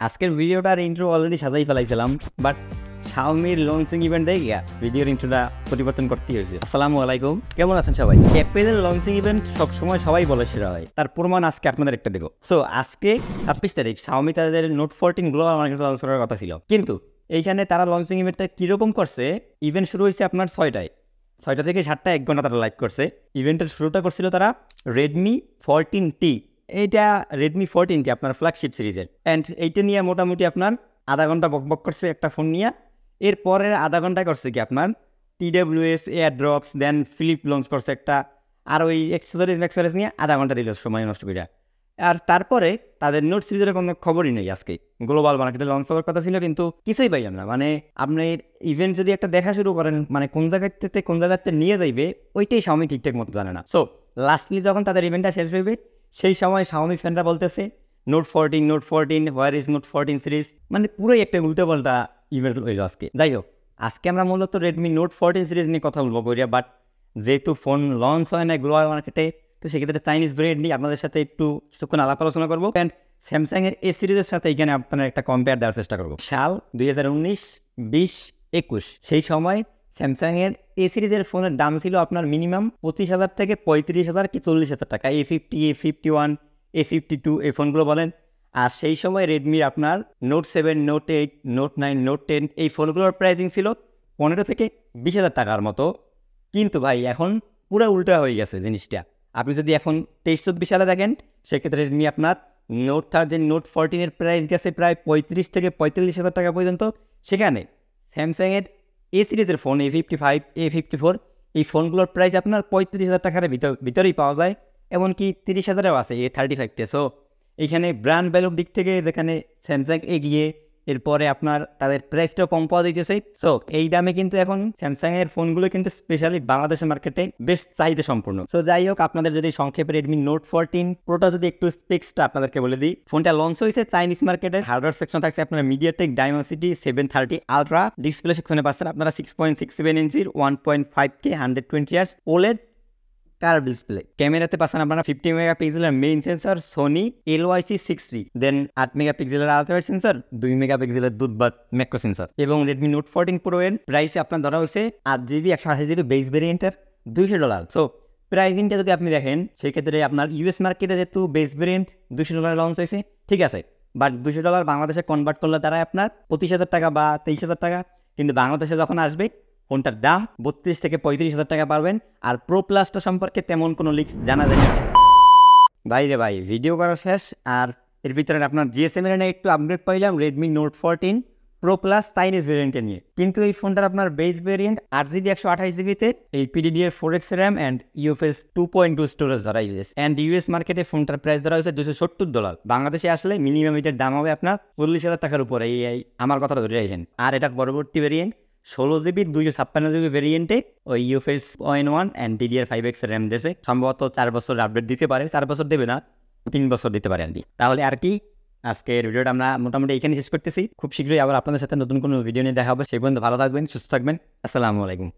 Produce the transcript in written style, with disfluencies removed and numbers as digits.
আজকের ভিডিওটার intro already সাজাই ফেলাইছিলাম, বাট শাওমির লঞ্চিং ইভেন্ট দেখে ভিডিওর ইন্ট্রোটা পরিবর্তন করতে হয়েছে। আসসালামু আলাইকুম, কেমন আছেন সবাই? অ্যাপেলের লঞ্চিং ইভেন্ট সবসময় সবাই বলে সেরা হয়, তার প্রমাণ আজকে আপনাদের একটা দেবো। সো আজকে 26 তারিখ শাওমি তাদের নোট 14 গ্লোবাল মার্কেটে লঞ্চ করার কথা ছিল, কিন্তু এইখানে তারা লঞ্চিং ইভেন্টটা কীরকম করছে, ইভেন্ট শুরু হয়েছে আপনার 6টা থেকে 7টা 1 ঘন্টা তারা লাইভ করছে। ইভেন্টের শুরুটা করছিল তারা রেডমি 14T, এইটা রেডমি 14T আপনার ফ্ল্যাগশিপ সিরিজের, অ্যান্ড এইটা নিয়ে মোটামুটি আপনার আধা ঘন্টা বকবক করছে একটা ফোন নিয়ে। এরপরের আধা ঘন্টায় করছে কি আপনার TWS এয়ার ড্রপস, দেন ফ্লিপ লঞ্চ করছে একটা, আর ওই এক্সেসরিজ নিয়ে আধা ঘন্টা দিল সময় নষ্ট করে। আর তারপরে তাদের নোট সিরিজের কোনো খবরই নেই। আজকে গ্লোবাল মার্কেটে লঞ্চ হওয়ার কথা ছিল, কিন্তু কিছুই পাইলাম না। মানে আপনি ইভেন্ট যদি একটা দেখা শুরু করেন, মানে কোন জায়গাতে নিয়ে যাইবে ওইটাই শাওমি ঠিকঠাক মতো জানে না। সো লাস্টলি যখন তাদের ইভেন্টটা শেষ হইবে, সেই সময় শাওমি ফ্যানরা বলতেছে note 14, where is note 14 series, মানে পুরোই একটা উল্টোপাল্টা ইভেন্ট হইল আজকে। যাই হোক, আজকে আমরা মূলত রেডমি নোট 14 সিরিজ নিয়ে কথা বলবো করিয়া, বাট যেহেতু ফোন লঞ্চ হয় না গ্লোবাল মার্কেটে, তো সেক্ষেত্রে চাইনিজ ভেরিয়েন্ট নিয়ে আপনাদের সাথে একটু কিছুক্ষণ আলাপ আলোচনা করবো, অ্যান্ড স্যামসাংয়ের এ সিরিজের সাথে এখানে আপনারা একটা কম্পেয়ার দেওয়ার চেষ্টা করবো। সাল 2019, 20, 21, সেই সময় স্যামসাংয়ের এ সিরিজের ফোনের দাম ছিল আপনার মিনিমাম 25,000 থেকে 35,000 কি 40,000 টাকা। A50, A51, A52 এই ফোনগুলো বলেন। আর সেই সময় রেডমির আপনার নোট 7, নোট 8, নোট 9, নোট 10 এই ফোনগুলোর প্রাইসিং ছিল 15 থেকে 20,000 টাকার মতো। কিন্তু ভাই এখন পুরো উল্টা হয়ে গেছে জিনিসটা। আপনি যদি এখন 23-24 সালে দেখেন, সেক্ষেত্রে রেডমি আপনার নোট 13, নোট 14 প্রাইস গেছে প্রায় 35 থেকে 45,000 টাকা পর্যন্ত। সেখানে স্যামসাংয়ের এ সিরিজের ফোন A55, A54 এই ফোনগুলোর প্রাইস আপনার 35,000 টাকার ভিতরেই পাওয়া যায়, এমনকি 30,000এও আছে A35তে। সো এইখানে ব্র্যান্ড ভ্যালুর দিক থেকে যেখানে স্যামসাং এগিয়ে, এরপরে আপনার তাদের প্রাইসটাও কম পাওয়া যাইতেছে। সো এই দামে কিন্তু এখন স্যামসাংয়ের ফোনগুলো কিন্তু স্পেশালি বাংলাদেশের মার্কেটে বেশ চাহিদা সম্পূর্ণ। সো যাই হোক, আপনাদের যদি সংক্ষেপে রেডমি নোট 14 প্রোটা যদি একটু স্পেক্সটা আপনাদেরকে বলে দিই, ফোনটা লঞ্চ হয়েছে চাইনিজ মার্কেটে। হার্ডওয়্যার সেকশন থাকছে আপনার মিডিয়াটেক ডায়মেনসিটি 730 আলট্রা, ডিসপ্লে সেকশনে পাচ্ছেন আপনারা 6.67 ইঞ্চির 1.5K 120 Hz ওলেড কার ডিসপ্লে। ক্যামেরাতে পাচ্ছেন আপনারা 50 মেগাপিক্সেলের মেইন সেন্সর সোনি LYC60, দেন 8 মেগাপিক্সেলের আলট্রা সেন্সর, 2 মেগাপিক্সেলের দুধবাত ম্যাক্রো সেন্সর। এবং রেডমি নোট 14 প্রো এর প্রাইসে আপনার ধরা হয়েছে 8GB 128GB বেস ভেরিয়েন্টের $200। সো প্রাইসিংটা যদি আপনি দেখেন, সেক্ষেত্রে আপনার ইউএস মার্কেটে যেহেতু বেস ভেরিয়েন্ট $200 লঞ্চ হয়েছে, ঠিক আছে, বাট $200 বাংলাদেশে কনভার্ট করলে তারা আপনার 25,000 টাকা বা 23,000 টাকা। কিন্তু বাংলাদেশে যখন আসবে ফোনটার দাম 32 থেকে 35,000 টাকা পাবেন। আর প্রো প্লাসটা সম্পর্কে তেমন কোনো লিক্স জানা যায় না। ভাইরে ভাই, ভিডিও করা শেষ, আর এর ভিতরে আপনার GSM-এর একটু আপডেট পাইলাম Redmi Note 14 Pro Plus Chinese ভেরিয়েন্টে নিয়ে। কিন্তু এই ফোনটার আপনার বেস ভেরিয়েন্ট 8GB 128GBতে এই PDDR4X RAM and UFS 2.2 storage ধরা ইউএস, অ্যান্ড ইউএস মার্কেটে ফোনটার প্রাইস ধরা হয়েছে $270। বাংলাদেশে আসলে মিনিমাম এটার দাম হবে আপনার 40,000 টাকার উপরে। এই আমার কথাটা ধরে রাখেন। আর এটা পরবর্তী ভেরিয়েন্ট 16GB 256GB ভেরিয়েন্টে ওই UFS 1 অ্যান্ড DDR5X RAM দিয়েছে। সম্ভবত 4 বছর আপডেট দিতে পারে, 4 বছর দেবে না, 3 বছর দিতে পারে আর কি। তাহলে আর কি, আজকের ভিডিওটা আমরা মোটামুটি এখানে শেষ করতেছি। খুব শীঘ্রই আবার আপনাদের সাথে নতুন কোনো ভিডিও নিয়ে দেখা হবে। সেই পর্যন্ত ভালো থাকবেন, সুস্থ থাকবেন। আসসালামু আলাইকুম।